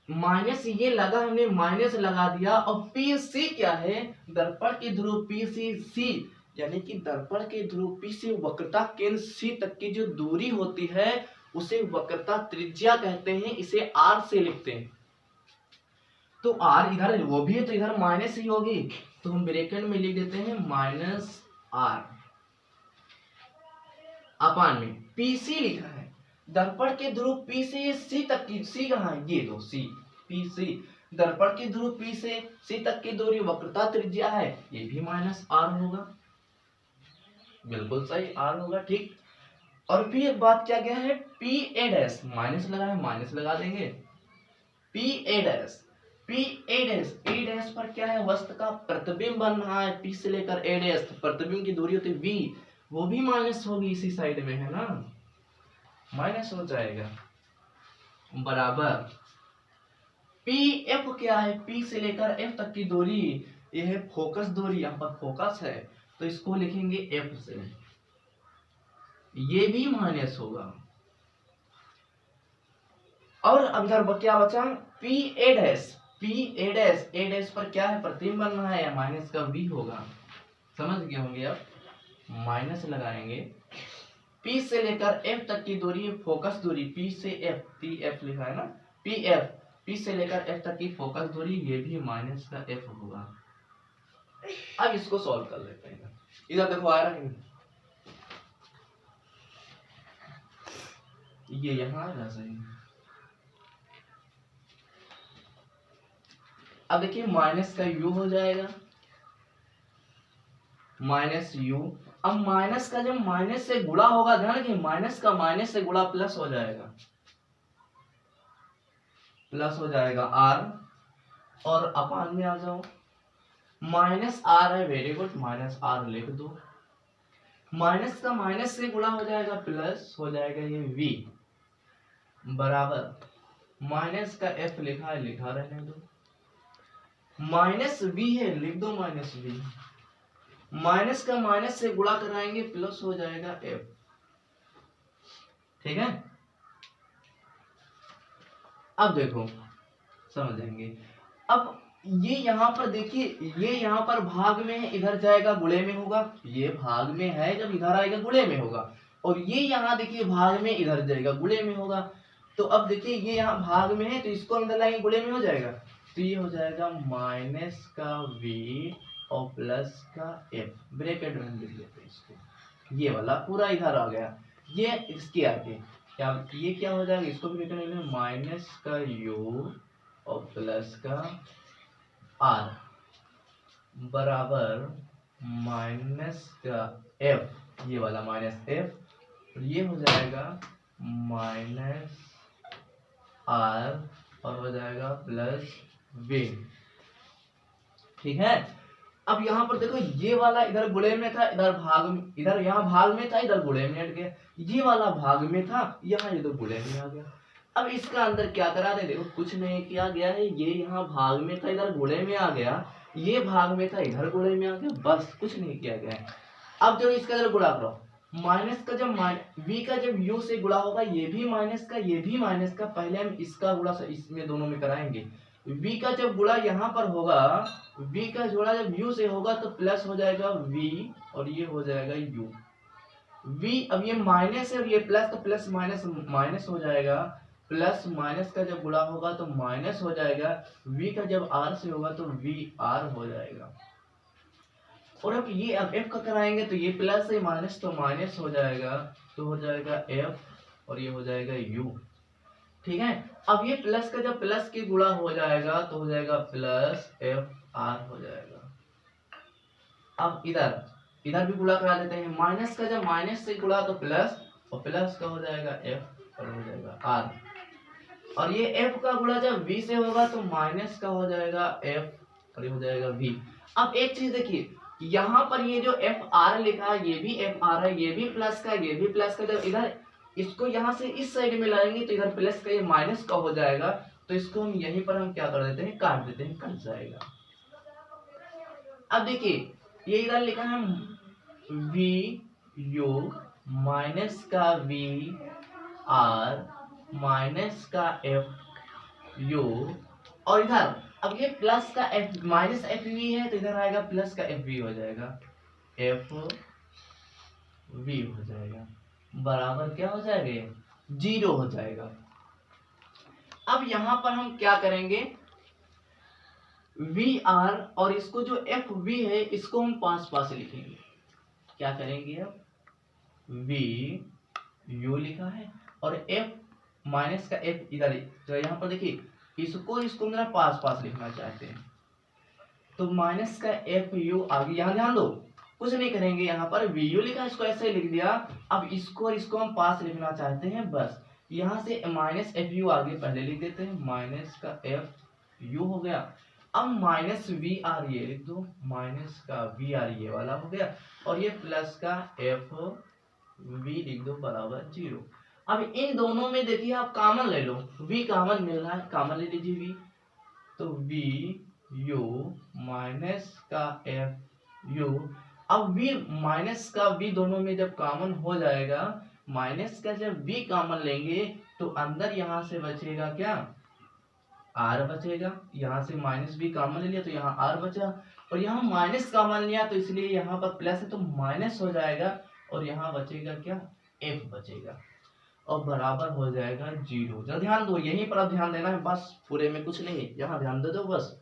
माइनस ये लगा, हमने माइनस लगा दिया, और पी सी क्या है, दर्पण के ध्रुव पी सी यानी कि दर्पण के ध्रुव पी से वक्रता केंद्र सी तक की जो दूरी होती है उसे वक्रता त्रिज्या कहते हैं, इसे आर से लिखते हैं। तो आर इधर वो भी है तो इधर माइनस ही होगी, तो हम ब्रैकेट में लिख देते हैं माइनस आर अपान में पीसी लिखा है। दर्पण के ध्रुव पी से सी तक की, सी कहाँ है, ये दो सी, पी सी, दर्पण के ध्रुव पी से सी तक की दूरी वक्रता त्रिज्या है, ये भी माइनस आर होगा, बिल्कुल सही आर होगा, ठीक। और फिर एक बात क्या गया है, पी ए डैश, माइनस लगा है माइनस लगा देंगे, P A dash, P A dash, A dash पर क्या है, वस्तु का प्रतिबिंब बन रहा है, पी से लेकर ए डैश, प्रतिबिंब की दूरी होती है वी, वो भी माइनस होगी इसी साइड में है ना, माइनस हो जाएगा, बराबर पी एफ क्या है, पी से लेकर एफ तक की दूरी, ये है फोकस दूरी, यहाँ पर फोकस है तो इसको लिखेंगे एफ से, ये भी माइनस होगा। और अब इधर क्या बचा, P A dash, P A dash, A dash पर क्या है, प्रतिबिंब बन रहा है, या माइनस का वी होगा, समझ गए होंगे, अब माइनस लगाएंगे, P से लेकर F तक की दूरी फोकस दूरी, P से F, पी एफ लिखा है ना, पी एफ, P से लेकर F तक की फोकस दूरी, ये भी माइनस का F होगा। अब इसको सॉल्व कर लेते हैं, इधर देखो आ रहा है, ये यहाँ आ रहा सही। अब देखिए माइनस का u हो जाएगा, माइनस u, अब माइनस का जब माइनस से गुणा होगा, ध्यान रखिए माइनस का माइनस से गुणा प्लस हो जाएगा, प्लस हो जाएगा r, और अपान में आ जाओ, माइनस r है, वेरी गुड, माइनस r लिख दो, माइनस का माइनस से गुणा हो जाएगा प्लस हो जाएगा ये v, बराबर माइनस का f लिखा है, लिखा रहने दो, माइनस v है, लिख दो माइनस v, माइनस का माइनस से गुणा कराएंगे प्लस हो जाएगा f, ठीक है। अब देखो समझेंगे, अब ये यहाँ पर देखिए, ये यहाँ पर भाग में है, इधर जाएगा गुणे में होगा, ये भाग में है जब इधर आएगा गुणे में होगा, और ये यहाँ देखिए भाग में इधर जाएगा गुणे में होगा। तो अब देखिए ये यहाँ भाग में है तो इसको अंदर लाएंगे गुणे में हो जाएगा, तो ये हो जाएगा माइनस का v और प्लस का f, ब्रैकेट में लिख लेते हैं इसको, ये वाला पूरा इधर आ गया, ये इसके आगे क्या, ये क्या हो जाएगा, इसको भी ब्रैकेट में माइनस का u और प्लस का r, बराबर माइनस का f, ये वाला माइनस f, और ये हो जाएगा माइनस r और हो जाएगा प्लस v, ठीक है। अब यहाँ पर देखो ये वाला इधर गुणे में था, इधर भाग में, इधर यहाँ भाग में था, इधर गुणे में हट गया, ये वाला भाग में था, यहाँ ये तो गुणे में आ गया। अब इसका अंदर क्या करा दे, देखो कुछ नहीं किया गया है, ये यहाँ भाग में था इधर गुणे में आ गया, ये भाग में था इधर गुणे में आ गया, बस कुछ नहीं किया गया है। अब जो इसका जब गुणा करो, माइनस का जब v का जब u से गुणा होगा, ये भी माइनस का ये भी माइनस का, पहले हम इसका गुणा इसमें दोनों में कराएंगे, v का जब गुणा यहाँ पर होगा, v का जोड़ा जब u से होगा तो प्लस हो जाएगा v और ये हो जाएगा u, v, अब ये माइनस है और ये प्लस, तो प्लस माइनस माइनस हो जाएगा, प्लस माइनस का जब गुणा होगा तो माइनस हो जाएगा, v का जब r से होगा तो v r हो जाएगा। और अब ये अब f का कराएंगे तो ये प्लस है, माइनस तो माइनस हो जाएगा, तो हो जाएगा f और ये हो जाएगा u, ठीक है। अब ये प्लस का जब प्लस के गुणा हो जाएगा तो हो जाएगा प्लस f r हो जाएगा। अब इधर इधर भी गुणा करा देते हैं, माइनस का जब माइनस से गुणा तो प्लस, और प्लस का हो जाएगा f और हो जाएगा r, और ये f का गुणा जब v से होगा तो माइनस का हो जाएगा f और ये हो जाएगा v। अब एक चीज देखिए, यहाँ पर ये जो एफ आर लिखा है ये भी एफ आर है, ये भी प्लस का, ये भी प्लस का। जब इधर इसको यहाँ से इस साइड में लाएंगे तो इधर प्लस का ये माइनस का हो जाएगा, तो इसको हम यहीं पर हम क्या कर देते हैं, काट देते हैं, कट जाएगा। अब देखिए ये इधर लिखा है वी यू माइनस का वी आर माइनस का एफ यू, और इधर अब ये प्लस का एफ माइनस एफ वी है तो इधर आएगा प्लस का एफ वी हो जाएगा, एफ वी हो जाएगा, बराबर क्या हो जाएगा, 0 हो जाएगा। अब यहां पर हम क्या करेंगे, वी आर और इसको जो एफ वी है इसको हम पास पास लिखेंगे। क्या करेंगे, अब वी यू लिखा है और एफ माइनस का एफ इधर, तो यहाँ पर देखिए इसको मेरा पास पास लिखना चाहते हैं, तो माइनस का एफ यू आगे, यहाँ ध्यान दो कुछ नहीं करेंगे, यहाँ पर वी यू लिखा इसको ऐसे लिख दिया। अब इसको और इसको हम पास लिखना चाहते हैं, बस यहाँ से माइनस एफ यू आगे पहले लिख देते हैं, माइनस का एफ यू हो गया। अब माइनस वी आर ये लिख दो, माइनस का वी आर ये वाला हो गया, और ये प्लस का एफ वी लिख दो बराबर 0। अब इन दोनों में देखिए आप कॉमन ले लो, v कॉमन मिल रहा है, कॉमन ले लीजिए v, तो v u माइनस का f u। अब v माइनस का v दोनों में जब कॉमन हो जाएगा, माइनस का जब v कॉमन लेंगे तो अंदर यहाँ से बचेगा क्या, r बचेगा। यहाँ से माइनस v कॉमन ले लिया तो यहाँ r बचा, और यहाँ माइनस कॉमन लिया तो इसलिए यहाँ पर प्लस है तो माइनस हो जाएगा, और यहाँ बचेगा क्या, f बचेगा, और बराबर हो जाएगा 0। जरा ध्यान दो, यहीं पर अब ध्यान देना है, बस पूरे में कुछ नहीं है, यहाँ ध्यान दे दो बस।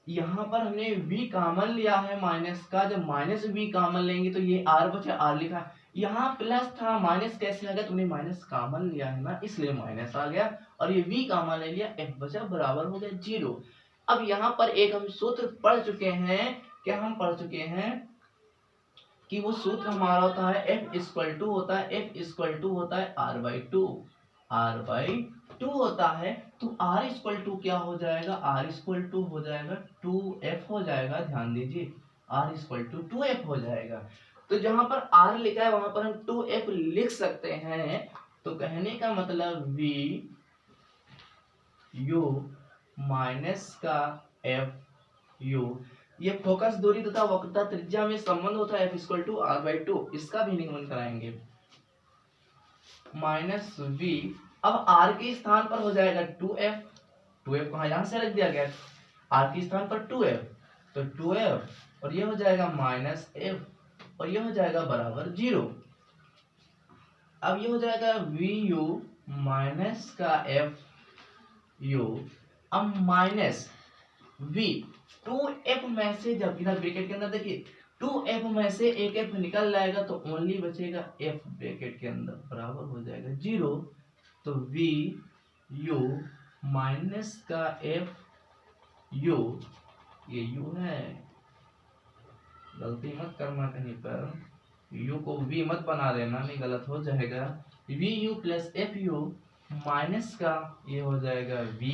यहाँ पर हमने v कॉमन लिया है माइनस का, जब माइनस v कॉमन लेंगे तो ये r बचा, r लिखा है, यहाँ प्लस था माइनस कैसे आ गया, तुमने माइनस कॉमन लिया है ना इसलिए माइनस आ गया, और ये v कॉमन ले लिया, f बचा, बराबर हो गया 0। अब यहाँ पर एक हम सूत्र पढ़ चुके हैं, क्या हम पढ़ चुके हैं कि वो सूत्र हमारा होता है f इक्वल टू होता है, f इक्वल टू होता है r/2, r/2 होता है, तो r इक्वल टू क्या हो जाएगा, r इक्वल टू हो जाएगा 2f हो जाएगा, ध्यान दीजिए r इक्वल टू 2f हो जाएगा। तो जहां पर r लिखा है वहां पर हम 2f लिख सकते हैं, तो कहने का मतलब v u माइनस का f u, ये फोकस दूरी तथा वक्रता त्रिज्या में संबंध होता है f इक्वल टू r/2, इसका भी निगमन कराएंगे, माइनस v, अब r के स्थान पर हो जाएगा 2f, 2f कहाँ यहाँ से रख दिया गया, r के स्थान पर 2f, तो 2f और ये हो जाएगा माइनस f, और ये हो जाएगा बराबर 0। अब ये हो जाएगा vu माइनस का f u, अब माइनस v 2f में से, जब इधर ब्रैकेट के अंदर देखिए 2f में से एक f निकल जाएगा तो ओनली बचेगा f ब्रैकेट के अंदर, बराबर हो जाएगा 0। तो v u माइनस का f u, ये u है, गलती मत करना कहीं पर, u को v मत बना देना, नहीं गलत हो जाएगा, v u plus f u minus का ये हो जाएगा v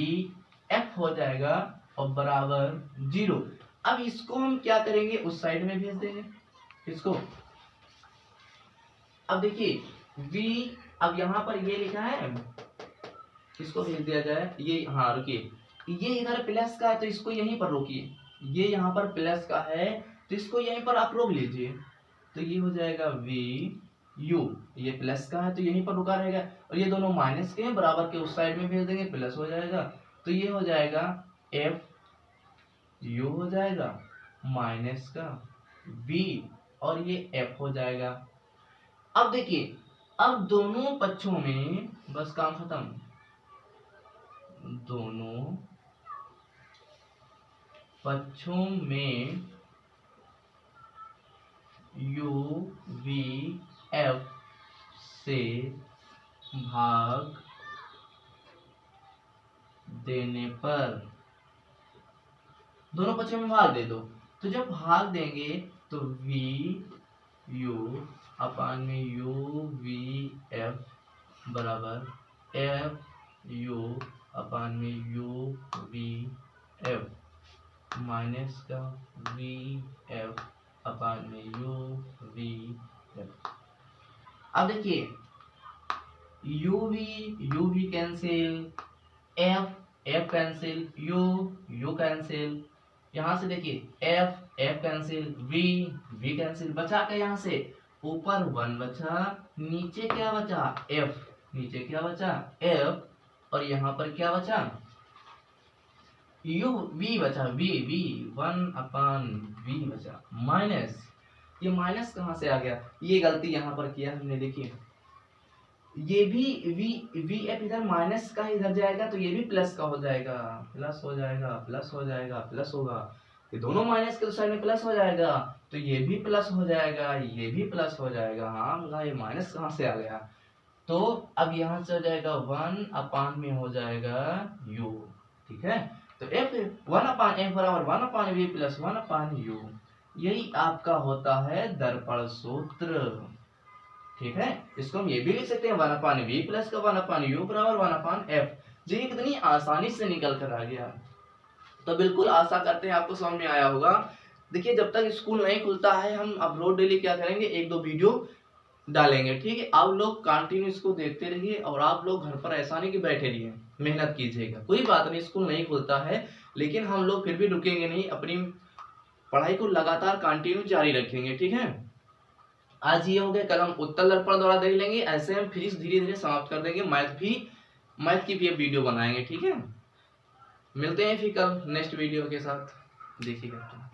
f हो जाएगा, और बराबर 0। अब इसको हम क्या करेंगे, उस साइड में भेज देंगे इसको। अब देखिए v, अब यहाँ पर ये लिखा है, इसको भेज दिया जाए, ये हाँ रुकिए, ये इधर प्लस का है तो इसको यहीं पर रोकिए, ये यहाँ पर प्लस का है तो इसको यहीं पर आप रोक लीजिए, तो ये हो जाएगा v u, ये प्लस का है तो यहीं पर रुका रहेगा, और ये दोनों माइनस के हैं, बराबर के उस साइड में भेज देंगे, प्लस हो जाएगा, तो ये हो जाएगा f u हो जाएगा माइनस का v, और ये f हो जाएगा। अब देखिए, अब दोनों पक्षों में बस काम खत्म, दोनों पक्षों में u v f से भाग देने पर, दोनों पक्षों में भाग दे दो, तो जब भाग देंगे तो v u अपान में u v f बराबर f u अपान में u v f माइनस का v f अपान में यू वी एफ। अब देखिए U V cancel, F cancel, U cancel, यहाँ से देखिए एफ कैंसिल, वी कैंसिल, बचा क्या यहाँ से ऊपर 1 बचा, नीचे क्या बचा एफ, नीचे क्या बचा एफ, और यहाँ पर क्या बचा यू वी बचा, वी 1/v बचा, माइनस, ये माइनस कहाँ से आ गया, ये गलती यहाँ पर किया हमने। देखिए ये भी वी एफ इधर माइनस का इधर जाएगा तो ये भी प्लस का हो जाएगा, प्लस हो जाएगा, प्लस हो जाएगा, प्लस होगा, ये दोनों माइनस के साइड में प्लस हो जाएगा, तो ये भी प्लस हो जाएगा, ये भी प्लस हो जाएगा। हाँ ये माइनस कहाँ से आ गया, तो अब यहाँ से हो जाएगा 1/, में हो जाएगा u, ठीक है। तो f 1/f बराबर 1/v प्लस 1/u, यही आपका होता है दर्पण सूत्र, ठीक है। इसको हम ये भी लिख सकते हैं 1/v प्लस का 1/u बराबर 1/f। जी कितनी आसानी से निकल कर आ गया। तो बिल्कुल आशा करते हैं आपको समझ में आया होगा। देखिए जब तक स्कूल नहीं खुलता है हम अपलोड डेली क्या करेंगे, 1-2 वीडियो डालेंगे, ठीक है। आप लोग कंटिन्यू इसको देखते रहिए और आप लोग घर पर ऐसा नहीं कि बैठे रहिए, मेहनत कीजिएगा। कोई बात नहीं, स्कूल नहीं खुलता है लेकिन हम लोग फिर भी रुकेंगे नहीं, अपनी पढ़ाई को लगातार कंटिन्यू जारी रखेंगे, ठीक है। आज ये हो गया, कल हम उत्तल दर्पण द्वारा देख लेंगे, ऐसे हम फिर धीरे धीरे समाप्त कर देंगे। मैथ की भी वीडियो बनाएंगे, ठीक है। मिलते हैं फिर कल नेक्स्ट वीडियो के साथ, देखिएगा।